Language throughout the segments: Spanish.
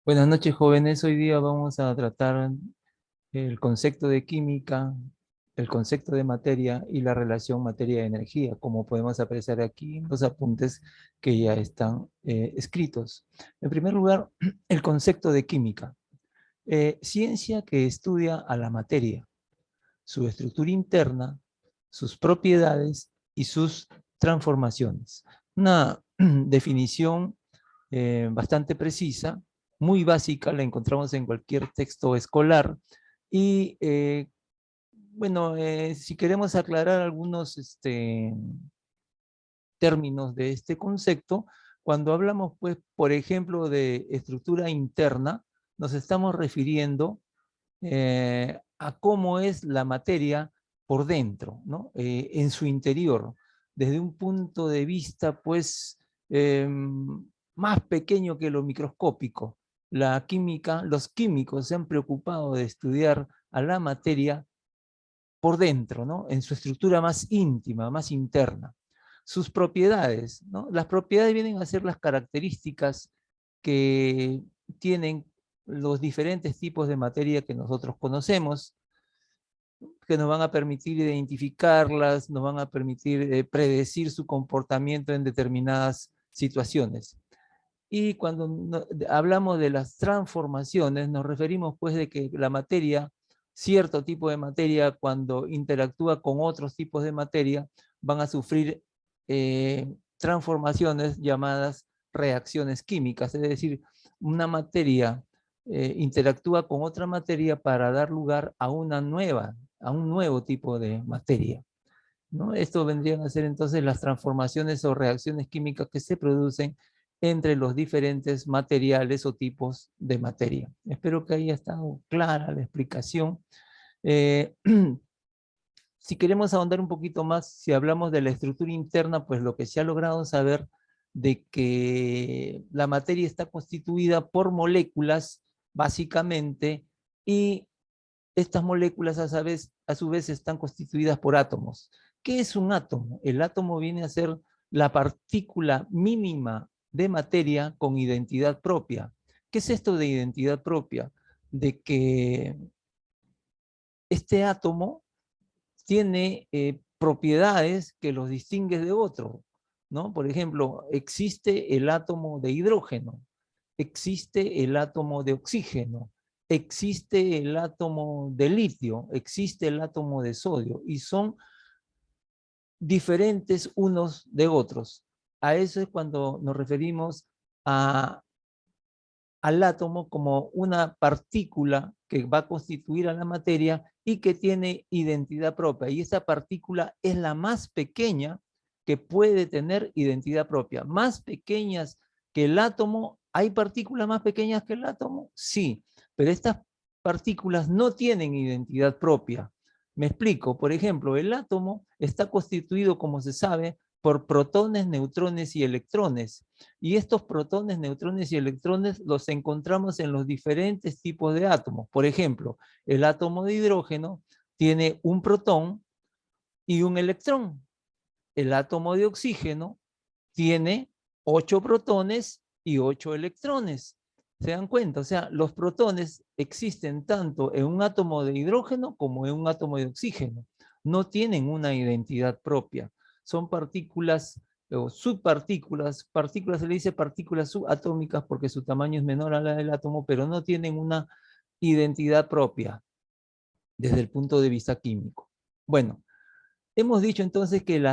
Buenas noches, jóvenes. Hoy día vamos a tratar el concepto de química, el concepto de materia y la relación materia-energía, como podemos apreciar aquí en los apuntes que ya están escritos. En primer lugar, el concepto de química. Ciencia que estudia a la materia, su estructura interna, sus propiedades y sus transformaciones. Una definición bastante precisa, muy básica, la encontramos en cualquier texto escolar. Y bueno, si queremos aclarar algunos términos de este concepto, cuando hablamos, pues, por ejemplo, de estructura interna, nos estamos refiriendo a cómo es la materia por dentro, ¿no? En su interior, desde un punto de vista, pues, más pequeño que lo microscópico. La química, los químicos se han preocupado de estudiar a la materia por dentro, ¿no? En su estructura más íntima, más interna. Sus propiedades, ¿no? Las propiedades vienen a ser las características que tienen los diferentes tipos de materia que nosotros conocemos, que nos van a permitir identificarlas, nos van a permitir predecir su comportamiento en determinadas situaciones. Y cuando hablamos de las transformaciones, nos referimos pues de que la materia, cierto tipo de materia, cuando interactúa con otros tipos de materia, van a sufrir transformaciones llamadas reacciones químicas, es decir, una materia interactúa con otra materia para dar lugar a a un nuevo tipo de materia, ¿no? Esto vendrían a ser entonces las transformaciones o reacciones químicas que se producen entre los diferentes materiales o tipos de materia. Espero que haya estado clara la explicación. Eh, si queremos ahondar un poquito más, si hablamos de la estructura interna, pues lo que se ha logrado saber de que la materia está constituida por moléculas, básicamente, y estas moléculas a su vez están constituidas por átomos. ¿Qué es un átomo? El átomo viene a ser la partícula mínima de materia con identidad propia. ¿Qué es esto de identidad propia? De que este átomo tiene propiedades que los distinguen de otro, ¿no? Por ejemplo, existe el átomo de hidrógeno, existe el átomo de oxígeno, existe el átomo de litio, existe el átomo de sodio, y son diferentes unos de otros. A eso es cuando nos referimos a, al átomo como una partícula que va a constituir a la materia y que tiene identidad propia. Y esa partícula es la más pequeña que puede tener identidad propia. Más pequeñas que el átomo. ¿Hay partículas más pequeñas que el átomo? Sí, pero estas partículas no tienen identidad propia. Me explico. Por ejemplo, el átomo está constituido, como se sabe, por protones, neutrones y electrones. Y estos protones, neutrones y electrones los encontramos en los diferentes tipos de átomos. Por ejemplo, el átomo de hidrógeno tiene un protón y un electrón. El átomo de oxígeno tiene 8 protones y 8 electrones. ¿Se dan cuenta? O sea, los protones existen tanto en un átomo de hidrógeno como en un átomo de oxígeno. No tienen una identidad propia. Son partículas o subpartículas. Partículas se le dice partículas subatómicas porque su tamaño es menor a la del átomo, pero no tienen una identidad propia desde el punto de vista químico. Bueno, hemos dicho entonces que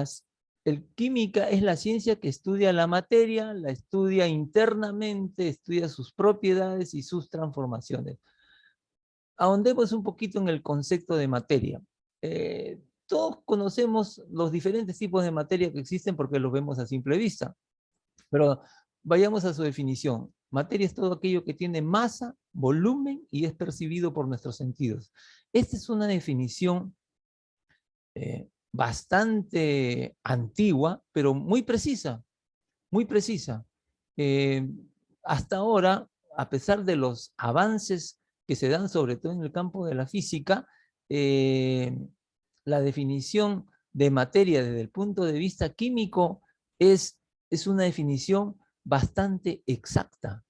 química es la ciencia que estudia la materia, la estudia internamente, estudia sus propiedades y sus transformaciones. Ahondemos un poquito en el concepto de materia. Todos conocemos los diferentes tipos de materia que existen porque los vemos a simple vista, pero vayamos a su definición. Materia es todo aquello que tiene masa, volumen y es percibido por nuestros sentidos. Esta es una definición bastante antigua, pero muy precisa, muy precisa. Eh, Hasta ahora, a pesar de los avances que se dan, sobre todo en el campo de la física, eh, la definición de materia desde el punto de vista químico es una definición bastante exacta.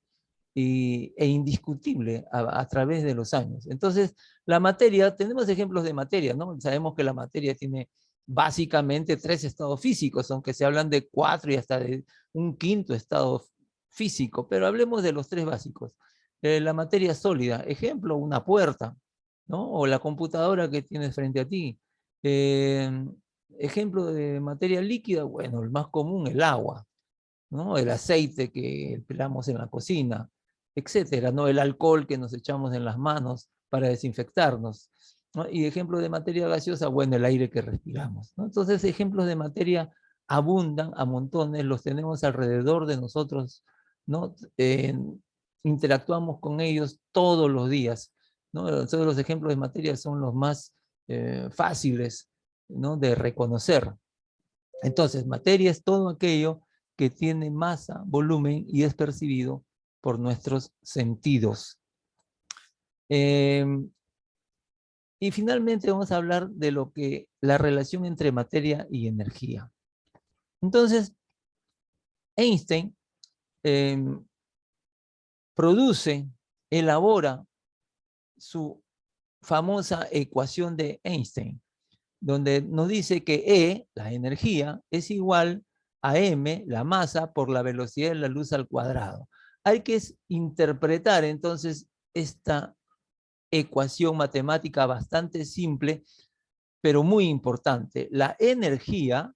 e indiscutible a través de los años. Entonces, la materia, tenemos ejemplos de materia, ¿no? Sabemos que la materia tiene básicamente 3 estados físicos, aunque se hablan de 4 y hasta de un quinto estado físico, pero hablemos de los 3 básicos. La materia sólida, ejemplo, una puerta, ¿no? O la computadora que tienes frente a ti. Ejemplo de materia líquida, bueno, el más común, el agua, ¿no? El aceite que empleamos en la cocina, etcétera, ¿no? El alcohol que nos echamos en las manos para desinfectarnos, ¿no? Y ejemplo de materia gaseosa, bueno, el aire que respiramos, ¿no? Entonces, ejemplos de materia abundan a montones, los tenemos alrededor de nosotros, ¿no? Interactuamos con ellos todos los días, ¿no? Entonces, los ejemplos de materia son los más fáciles, ¿no? De reconocer. Entonces, materia es todo aquello que tiene masa, volumen y es percibido por nuestros sentidos. Y finalmente vamos a hablar de lo que la relación entre materia y energía. Entonces, Einstein produce, elabora su famosa ecuación de Einstein, donde nos dice que E, la energía, es igual a M, la masa, por la velocidad de la luz al cuadrado. Hay que interpretar entonces esta ecuación matemática bastante simple, pero muy importante. La energía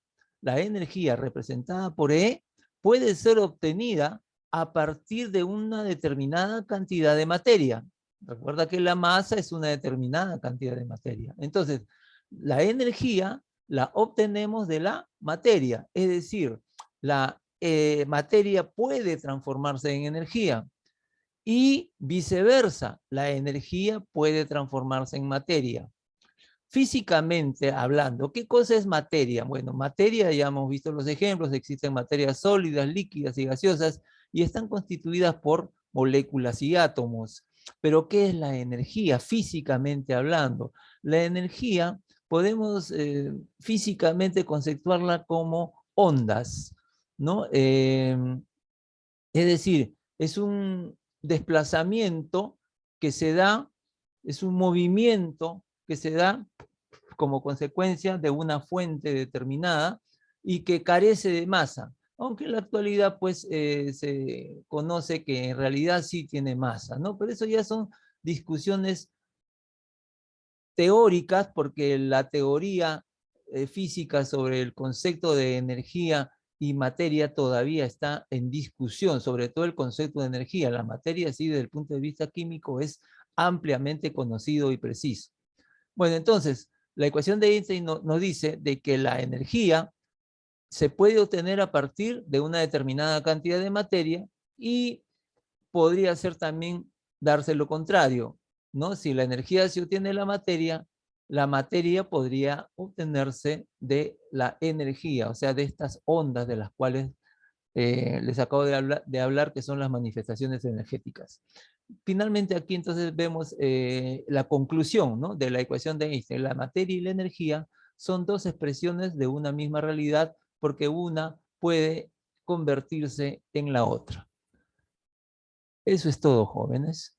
representada por E puede ser obtenida a partir de una determinada cantidad de materia. Recuerda que la masa es una determinada cantidad de materia. Entonces, la energía la obtenemos de la materia, es decir, la materia puede transformarse en energía y viceversa, la energía puede transformarse en materia. Físicamente hablando, ¿qué cosa es materia? Bueno, materia, ya hemos visto los ejemplos, existen materias sólidas, líquidas y gaseosas y están constituidas por moléculas y átomos. Pero ¿qué es la energía físicamente hablando? La energía podemos físicamente conceptuarla como ondas, ¿no? Es decir, es un desplazamiento que se da, es un movimiento que se da como consecuencia de una fuente determinada y que carece de masa, aunque en la actualidad pues se conoce que en realidad sí tiene masa, ¿no? Pero eso ya son discusiones teóricas, porque la teoría física sobre el concepto de energía y materia todavía está en discusión, sobre todo el concepto de energía. La materia, sí, desde el punto de vista químico, es ampliamente conocido y preciso. Bueno, entonces, la ecuación de Einstein nos dice de que la energía se puede obtener a partir de una determinada cantidad de materia y podría ser también darse lo contrario, ¿no? Si la energía se obtiene de la materia podría obtenerse de la energía, o sea, de estas ondas de las cuales les acabo de hablar, que son las manifestaciones energéticas. Finalmente aquí entonces vemos la conclusión, ¿no?, de la ecuación de Einstein. La materia y la energía son dos expresiones de una misma realidad porque una puede convertirse en la otra. Eso es todo, jóvenes.